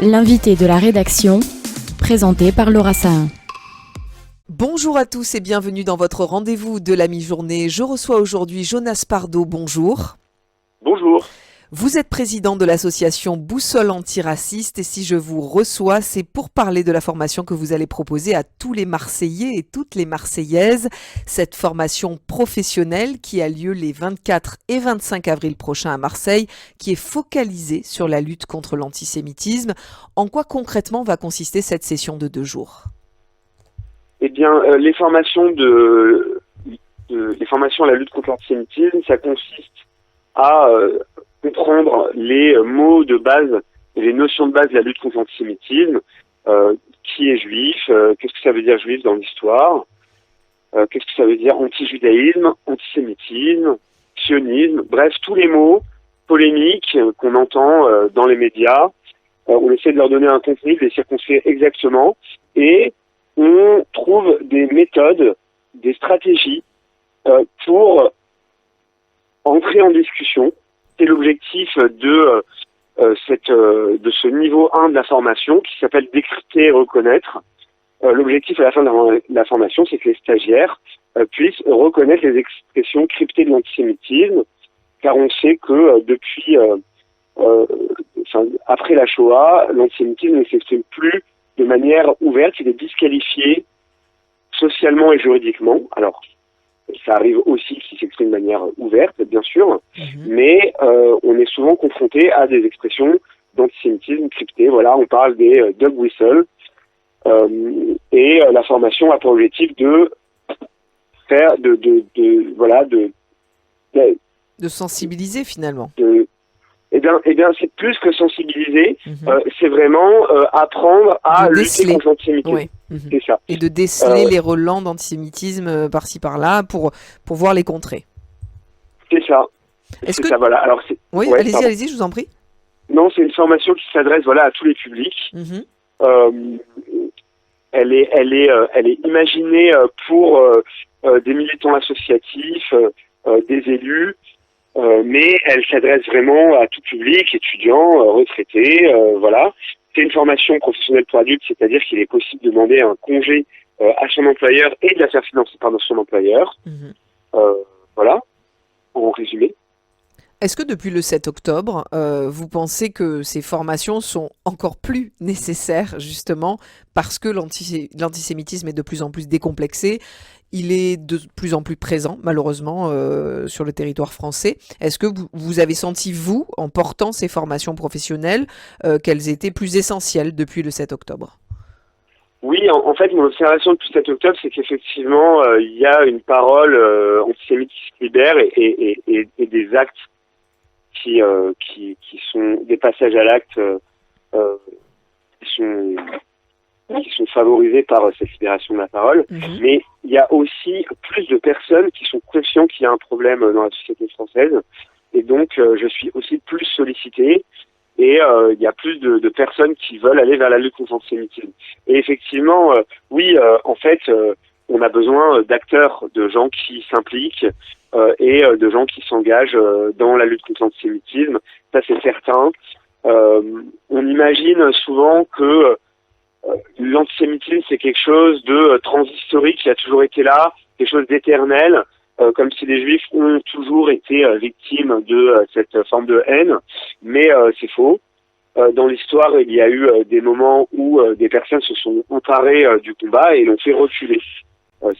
L'invité de la rédaction, présenté par Laura Sahin. Bonjour à tous et bienvenue dans votre rendez-vous de la mi-journée. Je reçois aujourd'hui Jonas Pardo, bonjour. Bonjour. Vous êtes président de l'association Boussole Antiraciste et si je vous reçois, c'est pour parler de la formation que vous allez proposer à tous les Marseillais et toutes les Marseillaises. Cette formation professionnelle qui a lieu les 24 et 25 avril prochains à Marseille, qui est focalisée sur la lutte contre l'antisémitisme. En quoi concrètement va consister cette session de 2 jours ? Eh bien, les formations les formations à la lutte contre l'antisémitisme, ça consiste à comprendre les mots de base, les notions de base de la lutte contre l'antisémitisme. Qui est juif, qu'est-ce que ça veut dire juif dans l'histoire, qu'est-ce que ça veut dire anti-judaïsme, antisémitisme, sionisme, bref, tous les mots polémiques qu'on entend dans les médias. On essaie de leur donner un contenu, de les circonscrire exactement, et on trouve des méthodes, des stratégies pour entrer en discussion. C'est l'objectif de ce niveau 1 de la formation qui s'appelle décrypter et reconnaître. L'objectif à la fin de la formation, c'est que les stagiaires puissent reconnaître les expressions cryptées de l'antisémitisme, car on sait que depuis après la Shoah, l'antisémitisme ne s'exprime plus de manière ouverte, il est disqualifié socialement et juridiquement. Alors, ça arrive aussi qu'il s'exprime de manière ouverte, bien sûr, mais on est souvent confronté à des expressions d'antisémitisme cryptées. Voilà, on parle des dog whistles, et la formation a pour objectif de faire, de sensibiliser finalement. Eh bien, c'est plus que sensibiliser, c'est vraiment apprendre à lutter contre l'antisémitisme. Ouais. C'est ça. Et de déceler les relents d'antisémitisme par-ci par-là pour voir les contrer. C'est ça. Ça, voilà. Alors, oui, ouais, allez-y, je vous en prie. Non, c'est une formation qui s'adresse à tous les publics. Elle est imaginée pour des militants associatifs, des élus, mais elle s'adresse vraiment à tout public, étudiants, retraités, voilà. C'est une formation professionnelle pour adultes, c'est-à-dire qu'il est possible de demander un congé à son employeur et de la faire financer par son employeur. Voilà, en résumé. Est-ce que depuis le 7 octobre, vous pensez que ces formations sont encore plus nécessaires, justement, parce que l'antisémitisme est de plus en plus décomplexé, il est de plus en plus présent, malheureusement, sur le territoire français. Est-ce que vous avez senti, vous, en portant ces formations professionnelles, qu'elles étaient plus essentielles depuis le 7 octobre ? Oui, en fait, mon observation depuis 7 octobre, c'est qu'effectivement, il y a une parole antisémite qui se libère et des actes qui sont des passages à l'acte qui sont favorisés par cette libération de la parole. Mais il y a aussi plus de personnes qui sont conscients qu'il y a un problème dans la société française. Et donc, je suis aussi plus sollicité. Et il y a plus de personnes qui veulent aller vers la lutte contre l'antisémitisme. Et effectivement, en fait, on a besoin d'acteurs, de gens qui s'impliquent et de gens qui s'engagent dans la lutte contre l'antisémitisme. Ça, c'est certain. On imagine souvent que l'antisémitisme, c'est quelque chose de transhistorique qui a toujours été là, quelque chose d'éternel, comme si les juifs ont toujours été victimes de cette forme de haine. Mais c'est faux. Dans l'histoire, il y a eu des moments où des personnes se sont emparées du combat et l'ont fait reculer.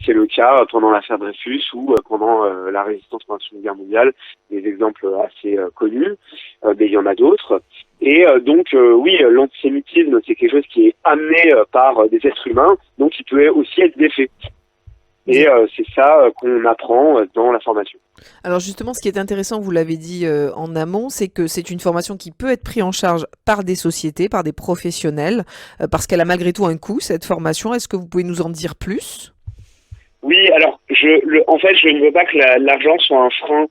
C'est le cas pendant l'affaire Dreyfus ou pendant la résistance pendant la Seconde Guerre mondiale, des exemples assez connus, mais il y en a d'autres. Et donc, l'antisémitisme, c'est quelque chose qui est amené par des êtres humains, donc il peut aussi être défait. Et c'est ça qu'on apprend dans la formation. Alors justement, ce qui est intéressant, vous l'avez dit en amont, c'est que c'est une formation qui peut être prise en charge par des sociétés, par des professionnels, parce qu'elle a malgré tout un coût, cette formation. Est-ce que vous pouvez nous en dire plus ? Oui, alors, en fait, je ne veux pas que l'argent soit un frein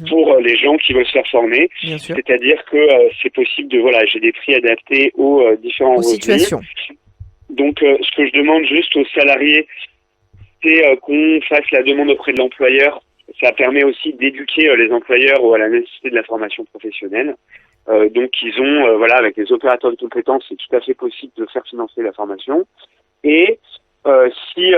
pour les gens qui veulent se faire former. Bien sûr. C'est-à-dire que c'est possible j'ai des prix adaptés aux différents revenus. Situations. Donc, ce que je demande juste aux salariés, c'est qu'on fasse la demande auprès de l'employeur. Ça permet aussi d'éduquer les employeurs à la nécessité de la formation professionnelle. Donc ils ont, voilà, avec les opérateurs de compétences, c'est tout à fait possible de faire financer la formation. Et si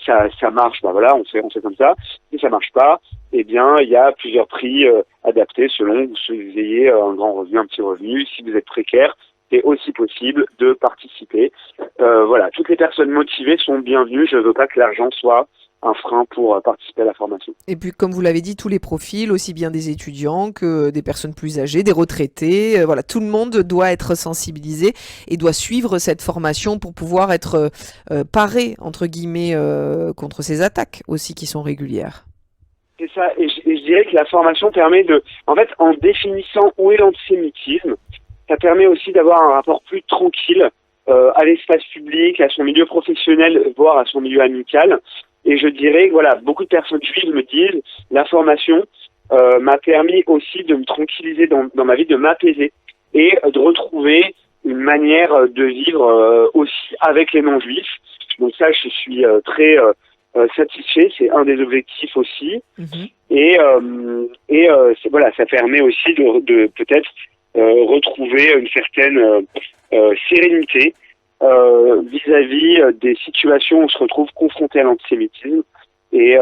ça marche, bah voilà, on fait comme ça. Si ça marche pas, eh bien il y a plusieurs prix adaptés selon si vous ayez un grand revenu, un petit revenu. Si vous êtes précaire, c'est aussi possible de participer. Voilà, toutes les personnes motivées sont bienvenues. Je veux pas que l'argent soit un frein pour participer à la formation. Et puis, comme vous l'avez dit, tous les profils, aussi bien des étudiants que des personnes plus âgées, des retraités, voilà, tout le monde doit être sensibilisé et doit suivre cette formation pour pouvoir être paré, entre guillemets, contre ces attaques aussi qui sont régulières. C'est ça, et je dirais que la formation permet en fait, en définissant où est l'antisémitisme, ça permet aussi d'avoir un rapport plus tranquille à l'espace public, à son milieu professionnel, voire à son milieu amical. Et je dirais que voilà, beaucoup de personnes juives me disent, la formation m'a permis aussi de me tranquilliser dans ma vie, de m'apaiser et de retrouver une manière de vivre aussi avec les non-juifs. Donc ça, je suis très satisfait, c'est un des objectifs aussi. Et voilà, ça permet aussi de peut-être retrouver une certaine sérénité vis-à-vis des situations où on se retrouve confronté à l'antisémitisme. Et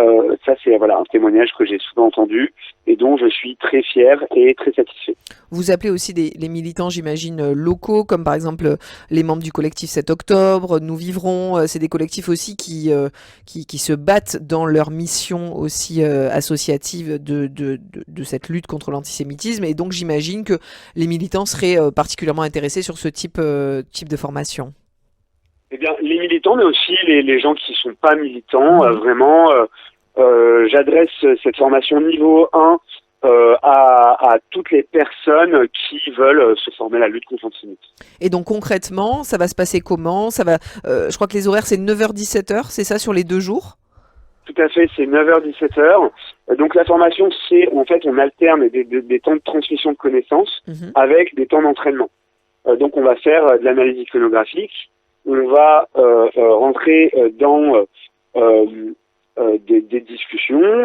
ça, c'est voilà, un témoignage que j'ai souvent entendu et dont je suis très fier et très satisfait. Vous appelez aussi les militants, j'imagine, locaux, comme par exemple les membres du collectif 7 octobre, Nous Vivrons. C'est des collectifs aussi qui se battent dans leur mission aussi associative de cette lutte contre l'antisémitisme. Et donc, j'imagine que les militants seraient particulièrement intéressés sur ce type de formation. Eh bien, les militants, mais aussi les gens qui sont pas militants, vraiment, j'adresse cette formation niveau 1 à toutes les personnes qui veulent se former à la lutte contre l'antisémitisme. Et donc concrètement, ça va se passer comment? Je crois que les horaires, c'est 9h-17h, c'est ça sur les 2 jours? Tout à fait, c'est 9h-17h. Donc la formation, c'est, en fait, on alterne des temps de transmission de connaissances avec des temps d'entraînement. Donc on va faire de l'analyse iconographique. On va rentrer dans des discussions,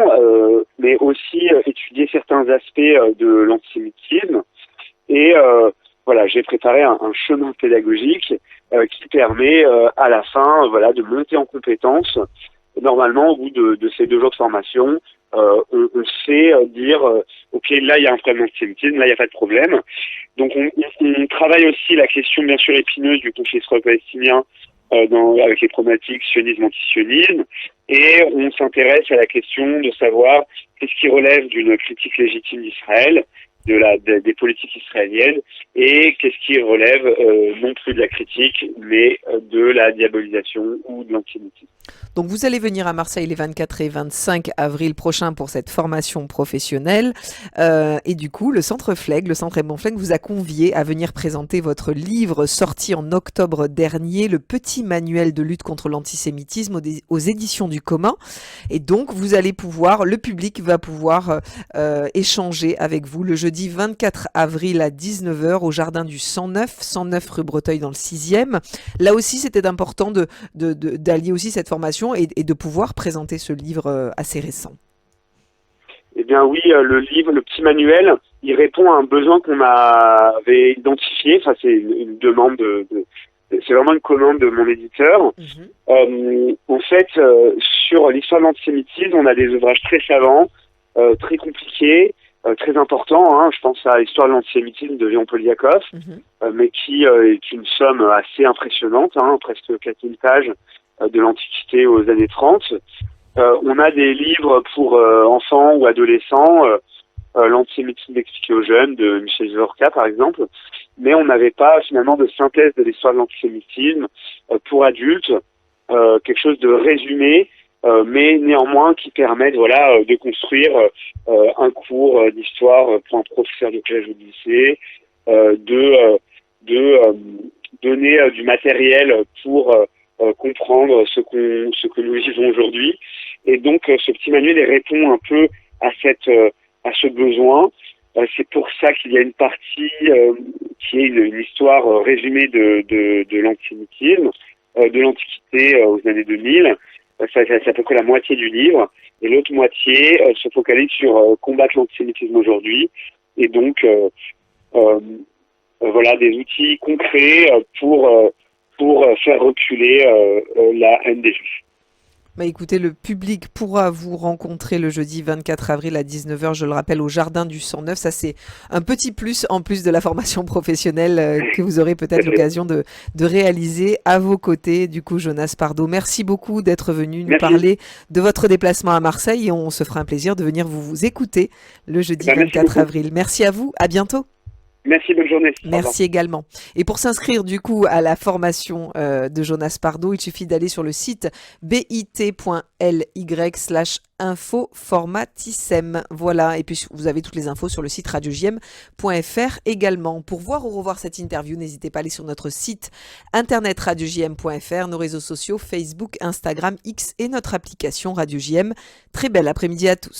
mais aussi étudier certains aspects de l'antisémitisme. Et voilà, j'ai préparé un chemin pédagogique qui permet à la fin, voilà, de monter en compétences. Normalement, au bout de ces 2 jours de formation, on sait dire ok, là il y a un problème d'antisémitisme, là il n'y a pas de problème. Donc on travaille aussi la question bien sûr épineuse du conflit israélo-palestinien avec les problématiques sionisme-antisionisme, et on s'intéresse à la question de savoir qu'est-ce qui relève d'une critique légitime d'Israël, des politiques israéliennes, et qu'est-ce qui relève non plus de la critique, mais de la diabolisation ou de l'antisémitisme. Donc vous allez venir à Marseille les 24 et 25 avril prochains pour cette formation professionnelle. Et du coup, le Centre Flegg, le Centre Edmond Flegg vous a convié à venir présenter votre livre sorti en octobre dernier, Le petit manuel de lutte contre l'antisémitisme aux éditions du commun. Et donc, le public va pouvoir échanger avec vous le jeudi 24 avril à 19h au jardin du 109 rue Breteuil dans le 6e. Là aussi, c'était important d'allier aussi cette formation et de pouvoir présenter ce livre assez récent. Eh bien oui, le livre, le petit manuel, il répond à un besoin qu'on avait identifié. Enfin, c'est une demande c'est vraiment une commande de mon éditeur. En fait, sur l'histoire de l'antisémitisme, on a des ouvrages très savants, très compliqués, très importants. Hein. Je pense à l'histoire de l'antisémitisme de Léon Poliakov, mais qui est une somme assez impressionnante, hein, presque 4000 pages de l'Antiquité aux années 30. On a des livres pour enfants ou adolescents, l'antisémitisme expliqué aux jeunes de Michel Zorka par exemple, mais on n'avait pas finalement de synthèse de l'histoire de l'antisémitisme pour adultes, quelque chose de résumé, mais néanmoins qui permette de construire un cours d'histoire pour un professeur de collège ou de lycée, de donner du matériel pour comprendre ce que nous vivons aujourd'hui. Et donc ce petit manuel répond un peu à ce besoin. C'est pour ça qu'il y a une partie qui est une histoire résumée de l'antisémitisme, de l'Antiquité aux années 2000. C'est à peu près la moitié du livre. Et l'autre moitié se focalise sur combattre l'antisémitisme aujourd'hui. Et donc voilà, des outils concrets pour faire reculer la haine des Juifs. Bah écoutez, le public pourra vous rencontrer le jeudi 24 avril à 19h, je le rappelle, au Jardin du 109. Ça, c'est un petit plus en plus de la formation professionnelle que vous aurez peut-être l'occasion de réaliser à vos côtés. Du coup, Jonas Pardo, merci beaucoup d'être venu nous parler de votre déplacement à Marseille et on se fera un plaisir de venir vous écouter le jeudi 24 avril. Merci à vous, à bientôt. Merci, bonne journée. Merci également. Et pour s'inscrire du coup à la formation de Jonas Pardo, il suffit d'aller sur le site bit.ly/info-formatissem. Voilà, et puis vous avez toutes les infos sur le site radiojm.fr également. Pour voir ou revoir cette interview, n'hésitez pas à aller sur notre site internet radiojm.fr, nos réseaux sociaux Facebook, Instagram, X et notre application Radio JM. Très bel après-midi à tous.